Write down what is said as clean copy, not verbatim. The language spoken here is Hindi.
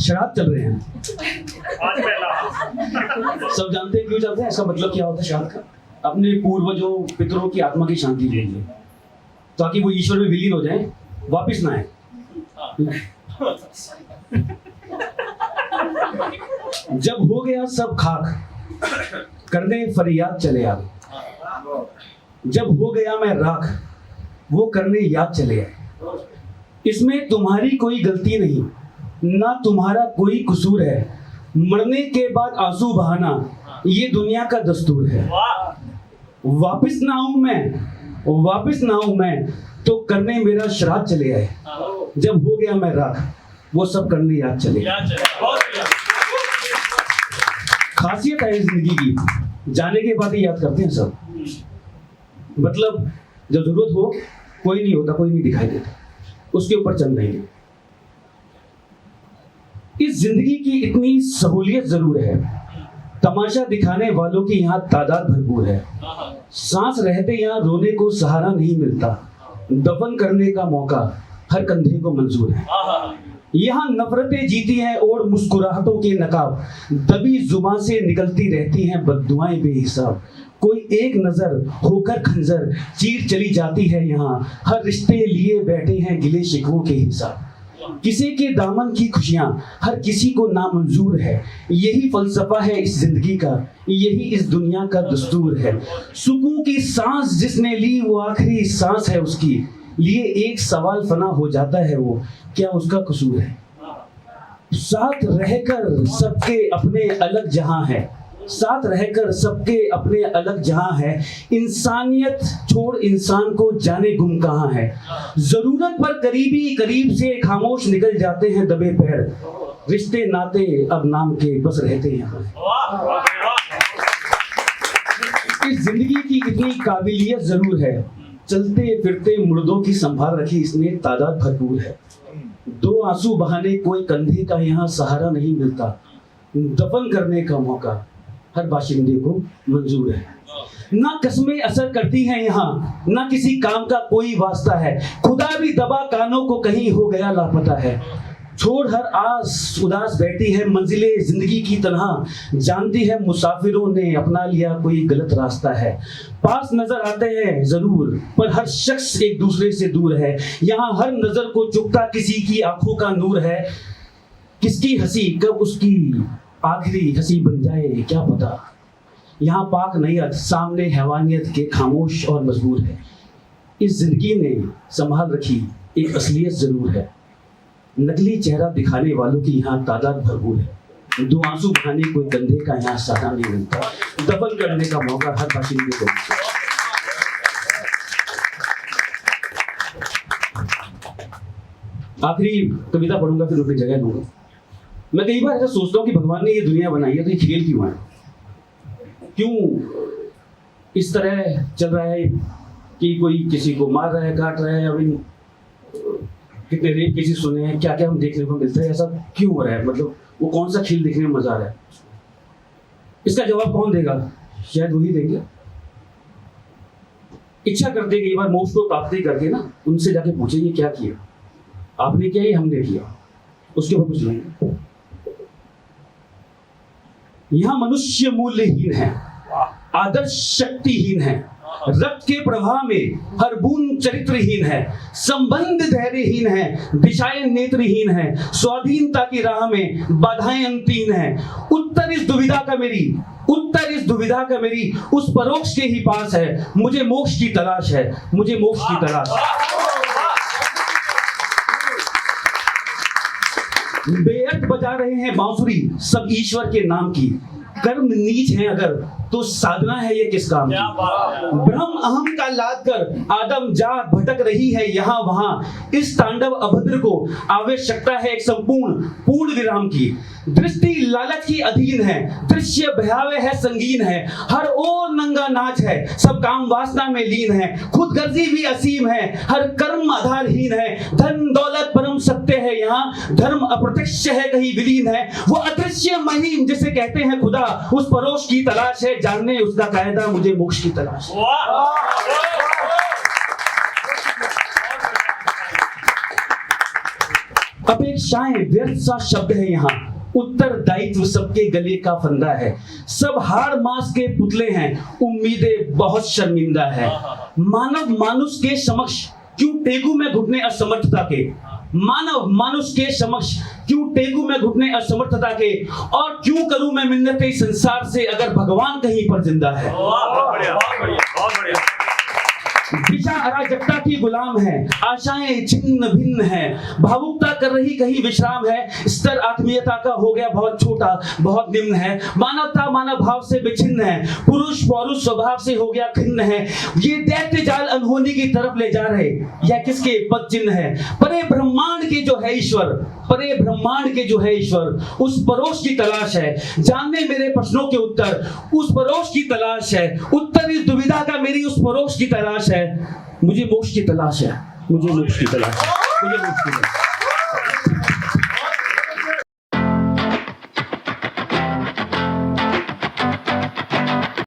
श्राद्ध चल रहे हैं। आज पहला सब जानते हैं क्यों चलते हैं, इसका मतलब क्या होता है श्राद्ध का? अपने पूर्वजों पितरों की आत्मा की शांति के लिए, ताकि वो ईश्वर में विलीन हो जाए, वापिस ना आए। जब हो गया सब खाक, करने फरियाद चले आए। जब हो गया मैं राख, वो करने याद चले आए। इसमें तुम्हारी कोई गलती नहीं, ना तुम्हारा कोई कसूर है। मरने के बाद आंसू बहाना ये दुनिया का दस्तूर है। वापिस ना आऊं मैं तो करने मेरा श्राद्ध चले आए। जब हो गया मैं राख, वो सब करने याद चले आए। खासियत है जिंदगी की, जाने के बाद ही याद करते हैं सब। मतलब जब जरूरत हो कोई नहीं होता, कोई नहीं दिखाई देता, उसके ऊपर चल रहे हैं। इस जिंदगी की इतनी सहूलियत जरूर है, तमाशा दिखाने वालों की यहाँ तादाद भरपूर है। सांस रहते यहाँ रोने को सहारा नहीं मिलता, दफन करने का मौका हर कंधे को मंजूर है। यहाँ नफरतें जीती हैं और मुस्कुराहटों के नकाब, दबी जुबान से निकलती रहती हैं बद्दुआएं बेहिसाब। कोई एक नजर होकर खंजर चीर चली जाती है यहाँ, हर रिश्ते लिए बैठे हैं गिले शिकवों के हिसाब। किसी के दामन की खुशियां हर किसी को नामंजूर है, यही फलसफा है इस जिंदगी का, यही इस दुनिया का दस्तूर है। सुकून की सांस जिसने ली वो आखिरी सांस है उसकी, लिए एक सवाल फना हो जाता है वो, क्या उसका कसूर है? साथ रहकर सबके अपने अलग जहां है, साथ रहकर सबके अपने अलग जहां है। इंसानियत छोड़ इंसान को जाने गुम कहां है। जरूरत पर करीबी करीब से खामोश निकल जाते हैं दबे पैर, रिश्ते नाते अब नाम के बस रहते हैं यहाँ। इस जिंदगी की इतनी काबिलियत जरूर है, चलते फिरते मुर्दों की संभाल रखी इसने तादाद भरपूर है। दो आंसू बहाने कोई कंधे का यहाँ सहारा नहीं मिलता, दफन करने का मौका हर बाशिंदे को मंजूर है। ना कस्में असर करती हैं यहाँ, ना किसी काम का कोई वास्ता है। खुदा भी दबा कानों को कहीं हो गया लापता है। छोड़ हर आस उदास बैठी है मंजिले जिंदगी की तन्हा, जानती है मुसाफिरों ने अपना लिया कोई गलत रास्ता है। पास नजर आते हैं जरूर पर हर शख्स एक दूसरे से दूर है। यहाँ हर नजर को चुभता किसी की आंखों का नूर है। किसकी हंसी कब उसकी आखिरी हंसी बन जाए क्या पता। यहाँ पाक नैयत सामने हैवानियत के खामोश और मजबूर है। इस जिंदगी ने संभाल रखी एक असलियत जरूर है, नकली चेहरा दिखाने वालों की यहाँ तादाद भरपूर है। दो आंसू बहाने कोई कंधे का यहाँ सहारा नहीं मिलता, दफन करने का मौका हर बाशिंदे को। आखिरी कविता पढ़ूंगा फिर अपनी जगह दूंगा। मैं कई बार ऐसा सोचता हूँ कि भगवान ने ये दुनिया बनाई है तो ये खेल क्यों है, क्यों इस तरह चल रहा है कि कोई किसी को मार रहा है, काट रहा है। अभी कितने रेप केसेस सुने हैं, क्या क्या हम देखने को मिलता है, ऐसा क्यों हो रहा है? मतलब वो कौन सा खेल देखने में मजा आ रहा है? इसका जवाब कौन देगा? शायद वही देंगे। इच्छा करते कई बार मोक्ष को प्राप्ति करके ना उनसे जाके पूछे ये क्या किया, आपने किया, ये हमने किया, उसके बाद कुछ नहीं। यहाँ मनुष्य मूल्यहीन है, आदर्श शक्तिहीन है, रक्त के प्रवाह में हर बूंद चरित्रहीन है, संबंध धैर्यहीन है, दिशाएं नेत्रहीन है, स्वाधीनता की राह में बाधाएं अंतहीन है। उत्तर इस दुविधा का मेरी उस परोक्ष के ही पास है। मुझे मोक्ष की तलाश है, मुझे मोक्ष की तलाश। बेअर्थ बजा रहे हैं बांसुरी सब ईश्वर के नाम की, कर्म नीच है अगर तो साधना है ये किस काम की। ब्रह्म अहम का लाद कर आदम जात भटक रही है यहाँ वहां, इस तांडव अभद्र को आवश्यकता है एक संपूर्ण पूर्ण विराम की। दृष्टि लालच की अधीन है, दृश्य भयावह है, संगीन है, हर ओर नंगा नाच है, सब काम वासना में लीन है, खुदगर्जी भी असीम है, हर कर्म आधारहीन है, धन दौलत परम सत्य है यहाँ, धर्म अप्रत्यक्ष है कहीं विलीन है, वो अदृश्य महीम जिसे कहते हैं खुदा, उस परोक्ष की तलाश है, जानने उसका कायदा, मुझे मोक्ष की तलाश। अपेक्षाएं व्यर्थ सा शब्द है यहाँ, उत्तरदायित्व सबके गले का फंदा है। सब हार मास के पुतले हैं, उम्मीदें बहुत शर्मिंदा है। मानव मानुष के समक्ष क्यों टेकूं मैं घुटने असमर्थता के, मानव मानुष के समक्ष क्यों टेकूं मैं घुटने असमर्थता के, और क्यों करूं मैं मिन्नतें संसार से अगर भगवान कहीं पर जिंदा है। बहुत बढ़िया, बहुत बढ़िया। दिशा अराजकता की गुलाम है, आशाएं छिन्न भिन्न है, भावुकता कर रही कहीं विश्राम है, स्तर आत्मीयता का हो गया बहुत छोटा बहुत निम्न है, मानवता मानव भाव से विच्छिन्न है, पुरुष पौरुष स्वभाव से हो गया खिन्न है। ये दैत्य जाल अनहोनी की तरफ ले जा रहे, यह किसके पद चिन्ह है। परे ब्रह्मांड के जो है ईश्वर, परे ब्रह्मांड के जो है ईश्वर, उस परोश की तलाश है। जानने मेरे प्रश्नों के उत्तर, उस परोश की तलाश है। उत्तर इस दुविधा का मेरी उस परोश की तलाश है। मुझे मोक्ष की तलाश है, मुझे मोक्ष की तलाश है, मुझे मोक्ष की तलाश है।